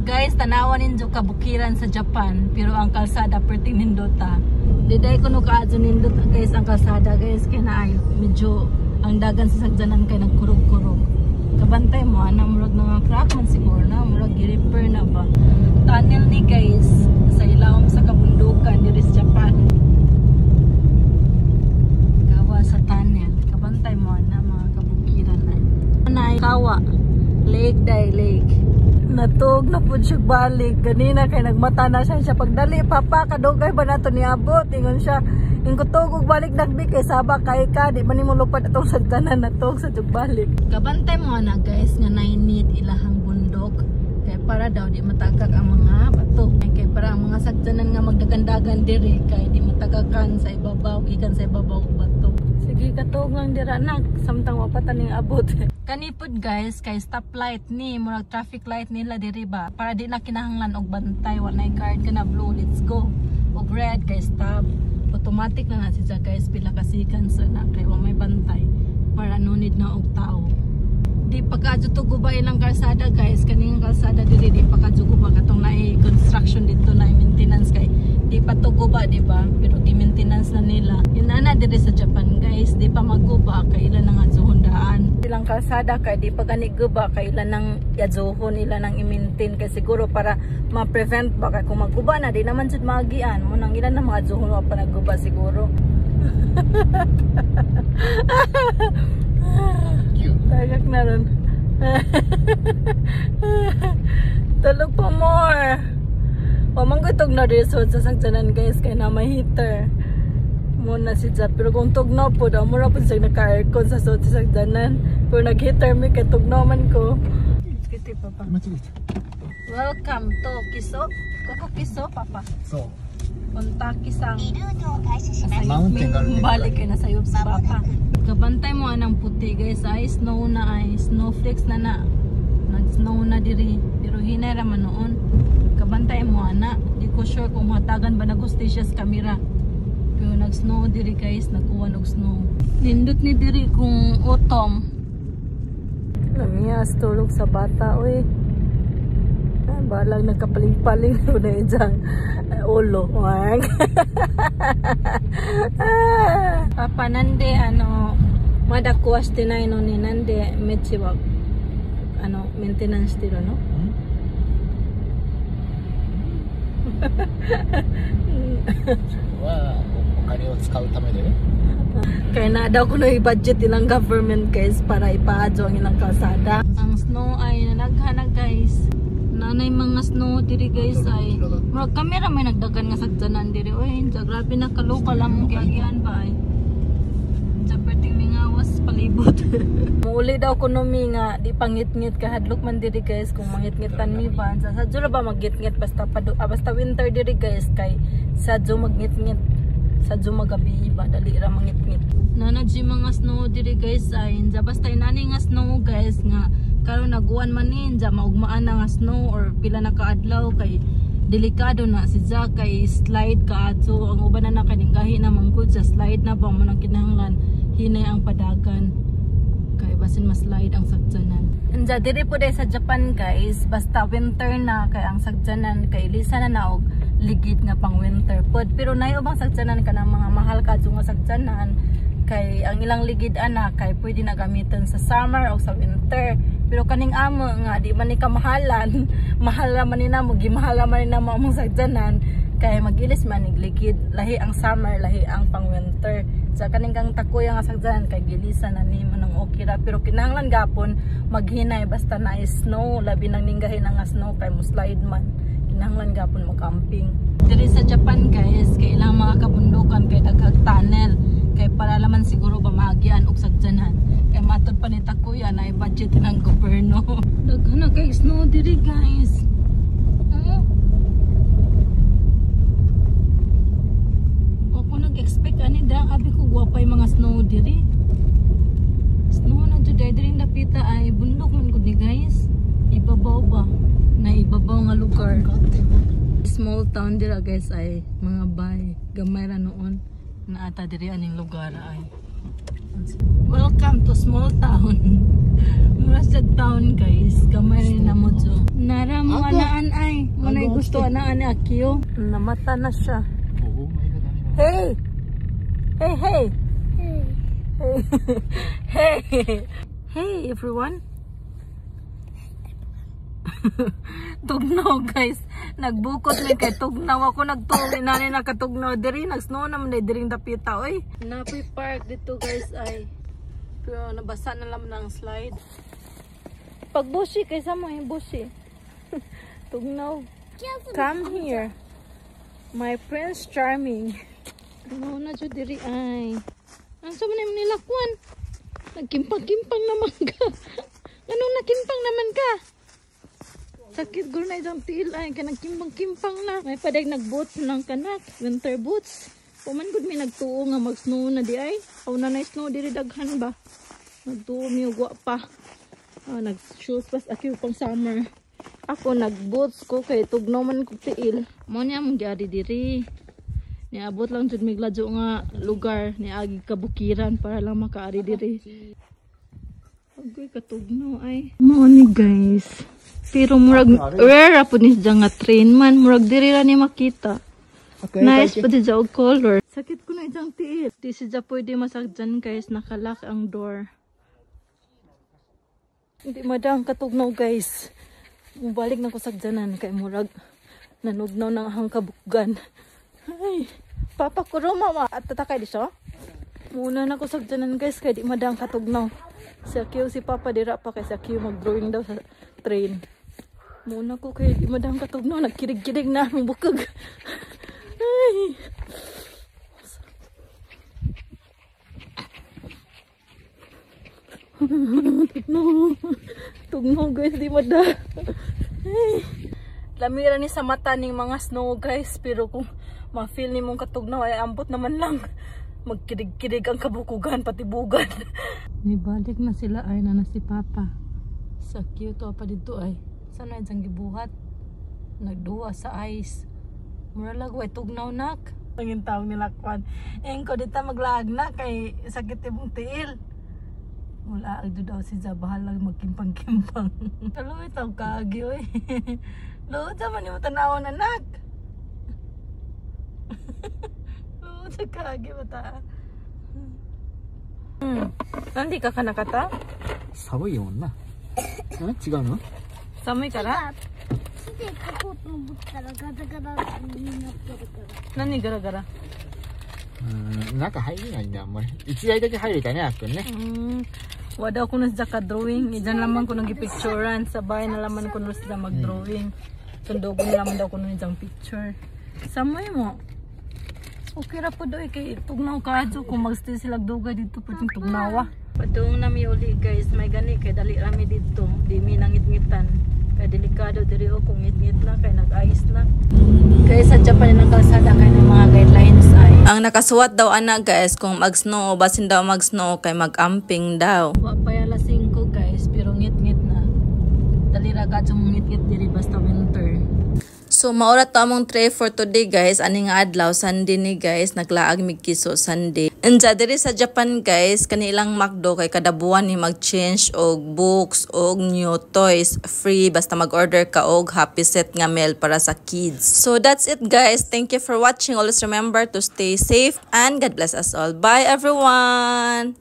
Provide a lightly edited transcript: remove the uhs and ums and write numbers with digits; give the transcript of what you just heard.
guys, tanawan ninyo kabukiran sa Japan, pero ang kalsada perting nindota. Diday ko no kaadyo nindot guys ang kalsada guys, kaya na ay medyo ang dagan sa sagdanan kay nagkurog-kurog. Kabantay mo ana murag nga crack man siguro na, murag gi-repair na ba. Tunnel ni guys sa ilawom sa kabundukan diri sa Japan. Gawa sa tunnel. Kabantay mo ana mga kabukiran ay. Anay kawa. Lake day lake. Natug na po siya balik. Ganina kay nagmata na siya pagdali. Papa, kadugay ba nato niabot? Ingon siya. Ingkutugog balik nagbi kay saba kay ka. Di ba ni mo lupad itong sagdanan natug sa balik. Kabantay mo na guys nga nainit ilahang bundok. Kay para daw di matagak ang mga bato. Kay para ang mga sagdanan nga magdagandagan diri. Kay di matagakan sa ibabaw. Ikan sa ibabaw bato. Sige katog lang dira anak. Samtang wapatan ning abot. Kanipod guys, kay stoplight ni, murag traffic light nila diri ba para di na kinahanglan og bantay, walay card ka na blue, let's go. Og red kay stop. Automatic na siya guys, pila ka seconds na kay wa may bantay para no need na og tao. Di pagkadto to guba ilang kalsada guys, kaning kalsada diri di pagkadto guba katong naay construction dito na maintenance kay di pa to guba di ba, pero gi-maintenance na nila. Yun ana diri sa Japan guys, di pa magguba kay ilan nga zuhundaan. Ilang kalsada kay di pa gani guba kay ilan nang yadzuhon nila nang i-maintain kay siguro para ma-prevent ba kay kung magguba na di naman jud maagian mo nang ilan na mga zuhon wa pa nagguba siguro. Tagak na ron. Tulog pa more. Pamanggutog na resort sa sagdanan guys kay na may heater. Muna si Jap. Pero kung tugnaw po daw, mura po siya naka-aircon sa suot sa sagdanan. Pero nag-heater may kay tugnaw man ko. Kiti papa. Welcome to Kiso. Koko Kiso papa. So. Punta Kisang. Balik kayo na sayop sa papa. Kabantay mo anang puti guys ay snow na ay snowflakes na na. Nag-snow na diri. Pero hinay raman noon. Kabantay mo ana. Di ko sure kung matagan ba nagusti siya sa kamera. Pero nag-snow diri guys. Nagkuha ng snow. Nindot ni diri kung autumn. Lamiyas tulog sa bata. Uy. Balang nagkapaling-paling na dyan. Ulo. Papa nande ano madakuwas tinay no ni nande mechiwag ano maintenance diro no. Kaya na daw ko na i-budget ilang government guys para ipaadyo ang ilang kalsada. Ang snow ay nanaghanag guys. Nanay mga snow diri guys ay murag kamera may nagdagan nga sagdanan diri. Oy, grabe na kalokal ang giagian ba ay. Sa perting mingawas palibot. Muli daw kuno mi nga di pangit-ngit kahadlok man diri guys kung mangit-ngitan mi ba. Sa sadyo ba magit-ngit basta basta winter diri guys kay sadyo magngit-ngit. Sadyo magabi ba dali ra mangit-ngit. Nanadji mga snow diri guys ay basta inani nga snow guys nga karon naguan man ninja maugmaan na nga snow or pila na kaadlaw kay delikado na si Jack kay slide ka so ang uban na kaninggahi na mangkod sa slide na ba mo nang kinahanglan hinay ang padagan kay basin mas slide ang sagdanan. Anja diri po dai sa Japan guys basta winter na kay ang sagdanan kay lisa na naog ligid nga pang winter pod pero nayo bang sagdanan ka ng mga mahal kadto nga sagdanan kay ang ilang ligid ana kay pwede na gamiton sa summer o sa winter. Pero kaning amo nga di man ni kamahalan, mahal man ni namo, gimahal man ni namo among sagdanan kay magilis man nig ligid, lahi ang summer, lahi ang pang winter. Sa kaning kang takoy nga sagdanan kay gilisan na nimo nang okay ra pero kinahanglan gapon maghinay basta na snow, labi nang ninggahin nga snow kay mo slide man. Kinahanglan gapon mo camping. Diri sa Japan guys, kay ilang mga kabundukan kay daghang tunnel. Kay para laman siguro ba maagian og sagdanan. Kay matod pa ni takuya na i-budget ng gobyerno. Daghan na kay snow diri guys. Ako nag-expect ani da abi ko guwapay mga snow diri. Snow na jud diri napita ay bundok man gud ni guys. Ibabaw ba? Na ibabaw nga lugar. Small town dira guys ay mga bay. Gamay ra noon. Naata diri aning lugar ay. Welcome to small town. Mura sa town guys. Kamay rin na mo jo. Naramuanaan ay ay. Muna gusto na ani Akio. Namata na siya. Hey! Hey, hey! Hey! Hey! Hey, everyone! Tugnaw, guys. Nagbukot ni kay tugnaw ako. Nagtuloy na ni nakatugnaw diri. Nagsnow naman na diring dapita, oy. Napoy park dito, guys, ay. Pero nabasa na lang ng slide. Pag bushi, kaysa mo yung bushi. Tugnaw. Come here. My Prince Charming. Ano na dyan diri ay. Ang sabi na yung nilakwan. Nagkimpang-kimpang naman ka. Anong nakimpang naman ka? Sakit gulo na isang tiil ay. Kaya nagkimpang-kimpang na. May padag nag-boots ng kanak. Winter boots. Puman good may nagtuo nga mag-snow na di ay. Aw na na-snow diri daghan ba. Nagtuo may ugwa pa. Nag-shoes pas akil pang summer. Ako nag-boots ko kay tugnaw man ko tiil. Mo niya mong diari diri. Niabot lang jud migladyo nga lugar ni agi kabukiran para lang makaari diri. Agoy katugnaw ay. Mao ni guys. Pero murag rare po ni nga train man murag diri ra ni makita. Okay, nice pa di og color. Sakit ko na ijang tiil. Di siya pwede masagdan guys, nakalak ang door. Hindi madang katugnaw guys. Mubalik na ko sagdanan kay murag nanugnaw ng ahang kabugan. Ay, papa ko mama at tatakay di siya. Muna na ko sagdanan guys kay di madang katugnaw. Si Akio si papa dira pa kay si Akio mag-drawing daw sa train. Muna ko kay di madang katugnaw, nagkirig-kirig na ang bukag. Ay. Tugnaw guys, di madang. Ay. Lamira ni sa mata ning mga snow guys, pero kung ma-feel ni mong katugnaw ay ambot naman lang. Magkirig-kirig ang kabukugan pati bugan. Nibalik na sila ay na si papa. Sa cute pa dito ay. Sana isang gibuhat. Nagduwa sa ice. Mura lang ay tugnaw nak. Ang tawag nila kwan. Engko dita maglaag na kay sakit imong tiil. Wala agdo daw si Zabahal lang magkimpang-kimpang. Talo itaw kaagi oy. Lood sa man yung tanawon anak. Lood sa kaagi bata. Nandi ka kanakata? 寒いもんな。違うの？ Samoy ka ra? 木で書こうと思ったらガタガタになってるから。 Nani gara-gara? 中入れないんだあんまり。一台だけ入れたね、あっくんね。Wala ko na sa ka-drawing. Diyan naman ko nag-picturean. Sa bahay na laman ko na sila mag-drawing. Sundogon na naman daw ko na isang picture. Samoy mo. Okay ra po daw kay tugnaw kadyo. Kung mag-stay sila dugay dito po yung tugnawa. Padung nami uli guys. May gani kay dali rami dito. Di mi nangit-ngitan. Kaya delikado diri o kung ngit-ngit na. Kaya nag-ice na. Kaya sa Japan ng kalsada kaya ng mga guidelines ay ang nakasuwat daw ana guys kung mag-snow o basin daw mag-snow kay mag-amping daw. Wa pa yala 5 guys pero ngit-ngit na. Dali ra kadyo ngit-ngit diri basta winter. So maura to among tray for today guys. Ani nga adlaw Sunday ni guys, naglaag mig kiso Sunday. Unsa diri sa Japan guys, kanilang McDo kay kada buwan ni mag-change og books og new toys free basta mag-order ka og happy set nga meal para sa kids. So that's it guys. Thank you for watching. Always remember to stay safe and God bless us all. Bye everyone.